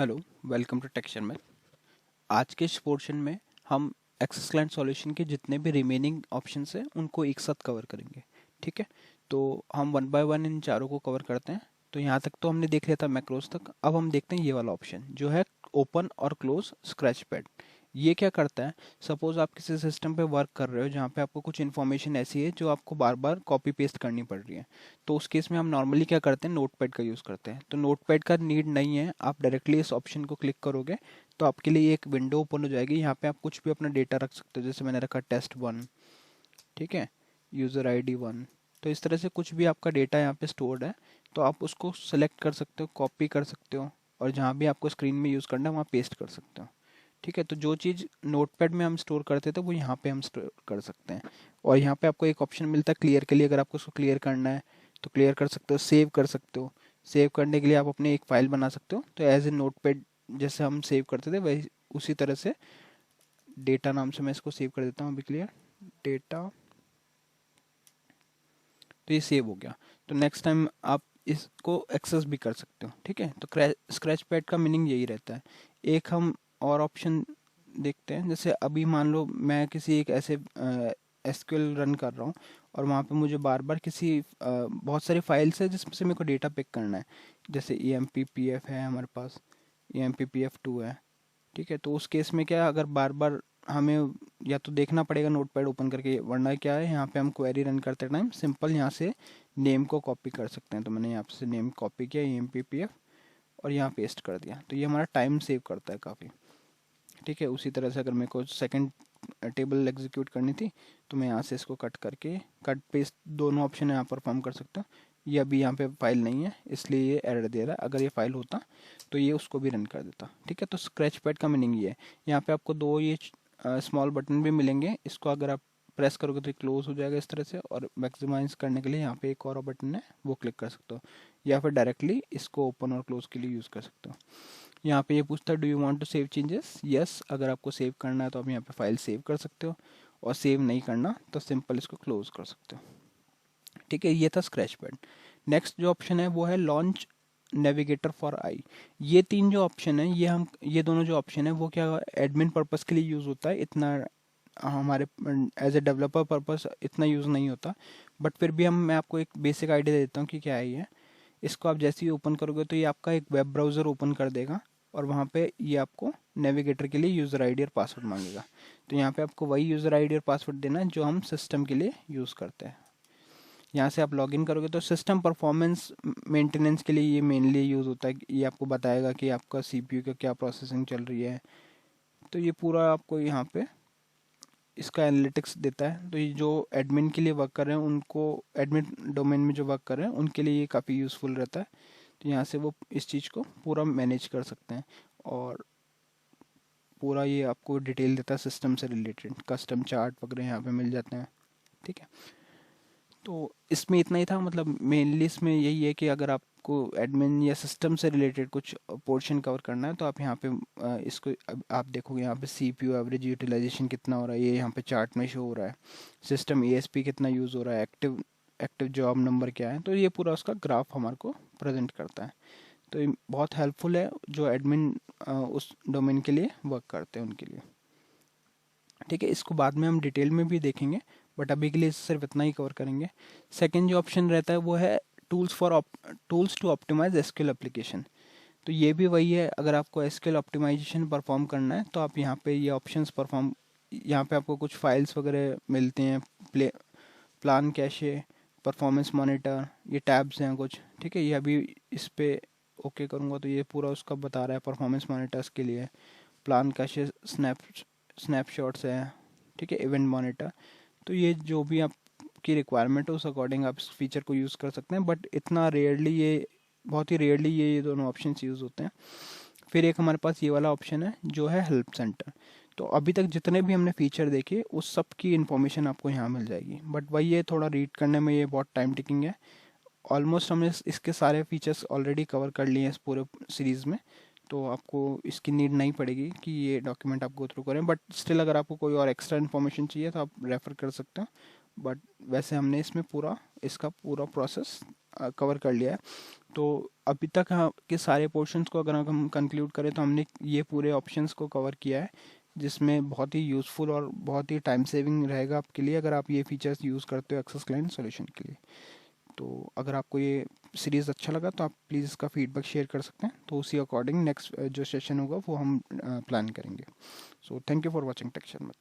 Hello, welcome to texture में। आज के इस पोर्शन में हम एक्सेस क्लाइंट सॉल्यूशन के जितने भी रिमेनिंग ऑप्शंस हैं उनको एक साथ कवर करेंगे। ठीक है, तो हम वन बाय वन इन चारों को कवर करते हैं। तो यहाँ तक तो हमने देख लिया था मैक्रोस तक। अब हम देखते हैं ये वाला ऑप्शन जो है ओपन और क्लोज स्क्रैच पैड। ये क्या करता है? सपोज आप किसी सिस्टम पे वर्क कर रहे हो जहाँ पे आपको कुछ इन्फॉर्मेशन ऐसी है जो आपको बार बार कॉपी पेस्ट करनी पड़ रही है। तो उस केस में हम नॉर्मली क्या करते हैं, नोटपैड का यूज़ करते हैं। तो नोटपैड का नीड नहीं है, आप डायरेक्टली इस ऑप्शन को क्लिक करोगे तो आपके लिए एक विंडो ओपन हो जाएगी। यहाँ पे आप कुछ भी अपना डेटा रख सकते हो, जैसे मैंने रखा टेस्ट 1। ठीक है, यूज़र ID 1। तो इस तरह से कुछ भी आपका डेटा यहाँ पे स्टोर्ड है तो आप उसको सेलेक्ट कर सकते हो, कॉपी कर सकते हो, और जहाँ भी आपको स्क्रीन में यूज़ करना है वहाँ पेस्ट कर सकते हो। ठीक है, तो जो चीज़ नोटपैड में हम स्टोर करते थे वो यहाँ पे हम स्टोर कर सकते हैं। और यहाँ पे आपको एक ऑप्शन मिलता है क्लियर के लिए। अगर आपको उसको क्लियर करना है तो क्लियर कर सकते हो, सेव कर सकते हो। सेव करने के लिए आप अपने एक फाइल बना सकते हो। तो एज ए नोटपैड जैसे हम सेव करते थे वही उसी तरह से डेटा नाम से मैं इसको सेव कर देता हूँ अभी। क्लियर डेटा, तो ये सेव हो गया। तो नेक्स्ट टाइम आप इसको एक्सेस भी कर सकते हो। ठीक है, तो स्क्रैच पैड का मीनिंग यही रहता है। एक हम और ऑप्शन देखते हैं। जैसे अभी मान लो मैं किसी एक ऐसे एसक्यूएल रन कर रहा हूँ और वहाँ पे मुझे बार बार किसी बहुत सारी फाइल्स है जिसमें से मेरे को डेटा पिक करना है। जैसे EMPPF है हमारे पास, EMPPF2 है। ठीक है, तो उस केस में क्या है, अगर बार बार हमें या तो देखना पड़ेगा नोटपैड ओपन करके, वरना क्या है यहाँ पे हम क्वेरी रन करते टाइम सिंपल यहाँ से नेम को कॉपी कर सकते हैं। तो मैंने यहाँ से नेम कॉपी किया EMPPF और यहाँ पेस्ट कर दिया। तो ये हमारा टाइम सेव करता है काफ़ी। ठीक है, उसी तरह से अगर मेरे को सेकंड टेबल एग्जीक्यूट करनी थी तो मैं यहाँ से इसको कट करके कट पेस्ट दोनों ऑप्शन यहाँ परफॉर्म कर सकता हूँ। ये अभी यहाँ पे फाइल नहीं है इसलिए ये एरर दे रहा है। अगर ये फाइल होता तो ये उसको भी रन कर देता। ठीक है, तो स्क्रैच पैड का मीनिंग ये है। यहाँ पे आपको दो ये स्मॉल बटन भी मिलेंगे। इसको अगर आप प्रेस करोगे तो ये क्लोज हो जाएगा इस तरह से, और मैक्सिमाइज करने के लिए यहाँ पे एक और बटन है वो क्लिक कर सकते हो, या फिर डायरेक्टली इसको ओपन और क्लोज के लिए यूज़ कर सकते हो। यहाँ पे ये पूछता है do you want to save changes. Yes, अगर आपको सेव करना है तो आप यहाँ पे फाइल सेव कर सकते हो, और सेव नहीं करना तो सिंपल इसको क्लोज कर सकते हो। ठीक है, ये था स्क्रैच पैड। नेक्स्ट जो ऑप्शन है वो है लॉन्च नेविगेटर फॉर आई। ये तीन जो ऑप्शन है ये दोनों जो ऑप्शन है वो क्या एडमिन पर्पस के लिए यूज़ होता है। इतना हमारे एज ए डेवलपर पर्पस इतना यूज़ नहीं होता, बट फिर भी हम मैं आपको एक बेसिक आइडिया देता हूँ कि क्या है ये। इसको आप जैसे ही ओपन करोगे तो ये आपका एक वेब ब्राउज़र ओपन कर देगा, और वहाँ पे ये आपको नेविगेटर के लिए यूज़र आईडी और पासवर्ड मांगेगा। तो यहाँ पे आपको वही यूज़र आईडी और पासवर्ड देना है जो हम सिस्टम के लिए यूज़ करते हैं। यहाँ से आप लॉगिन करोगे तो सिस्टम परफॉर्मेंस मेंटेनेंस के लिए ये मेनली यूज़ होता है। ये आपको बताएगा कि आपका CPU का क्या प्रोसेसिंग चल रही है। तो ये पूरा आपको यहाँ पे इसका एनालिटिक्स देता है। तो ये जो एडमिन के लिए वर्क कर रहे हैं उनको, एडमिन डोमेन में जो वर्क कर रहे हैं उनके लिए ये काफ़ी यूज़फुल रहता है। तो यहाँ से वो इस चीज़ को पूरा मैनेज कर सकते हैं, और पूरा ये आपको डिटेल देता है सिस्टम से रिलेटेड। कस्टम चार्ट वगैरह यहाँ पे मिल जाते हैं। ठीक है, तो इसमें इतना ही था। मतलब मेनली इसमें यही है कि अगर आपको एडमिन या सिस्टम से रिलेटेड कुछ पोर्शन कवर करना है तो आप यहाँ पे इसको आप देखोगे यहाँ पे CPU एवरेज यूटिलाइजेशन कितना हो रहा है, ये यहाँ पे चार्ट में शो हो रहा है। सिस्टम ESP कितना यूज़ हो रहा है, एक्टिव एक्टिव जॉब नंबर क्या है, तो ये पूरा उसका ग्राफ हमारे को प्रेजेंट करता है। तो ये बहुत हेल्पफुल है जो एडमिन उस डोमेन के लिए वर्क करते हैं उनके लिए। ठीक है, इसको बाद में हम डिटेल में भी देखेंगे, बट अभी के लिए सिर्फ इतना ही कवर करेंगे। सेकंड जो ऑप्शन रहता है वो है tools to optimize SQL application. तो ये भी वही है, अगर आपको एसक्यूएल ऑप्टिमाइजेशन परफॉर्म करना है तो आप यहाँ पे ये ऑप्शंस परफॉर्म, यहाँ पे आपको कुछ फाइल्स वगैरह मिलते हैं। प्लान कैशे, परफॉर्मेंस मॉनिटर, ये टैब्स हैं कुछ। ठीक है, ये अभी इस पे ओके करूँगा तो ये पूरा उसका बता रहा है परफॉर्मेंस मॉनिटर्स के लिए। प्लान कैशे, स्नैपशॉट्स है। ठीक है, इवेंट मॉनिटर। तो ये जो भी आपकी रिक्वायरमेंट है उस अकॉर्डिंग आप इस फीचर को यूज़ कर सकते हैं, बट इतना रेयरली ये, बहुत ही रेयरली ये दोनों ऑप्शन यूज़ होते हैं। फिर एक हमारे पास ये वाला ऑप्शन है जो है हेल्प सेंटर। तो अभी तक जितने भी हमने फीचर देखे उस सब की इन्फॉर्मेशन आपको यहाँ मिल जाएगी, बट वही ये थोड़ा रीड करने में ये बहुत टाइम टेकिंग है। ऑलमोस्ट हमने इसके सारे फीचर्स ऑलरेडी कवर कर लिए हैं इस पूरे सीरीज़ में, तो आपको इसकी नीड नहीं पड़ेगी कि ये डॉक्यूमेंट आप गो थ्रू करें। बट स्टिल अगर आपको कोई और एक्स्ट्रा इन्फॉर्मेशन चाहिए तो आप रेफ़र कर सकते हैं। बट वैसे हमने इसमें पूरा इसका पूरा प्रोसेस कवर कर लिया है। तो अभी तक के सारे पोर्शंस को अगर हम कंक्लूड करें तो हमने ये पूरे ऑप्शंस को कवर किया है, जिसमें बहुत ही यूज़फुल और बहुत ही टाइम सेविंग रहेगा आपके लिए अगर आप ये फीचर्स यूज़ करते हो एक्सेस क्लाइंट सॉल्यूशन के लिए। तो अगर आपको ये सीरीज़ अच्छा लगा तो आप प्लीज़ इसका फीडबैक शेयर कर सकते हैं, तो उसी अकॉर्डिंग नेक्स्ट जो सेशन होगा वो हम प्लान करेंगे। So thank you for watching tech Sharma.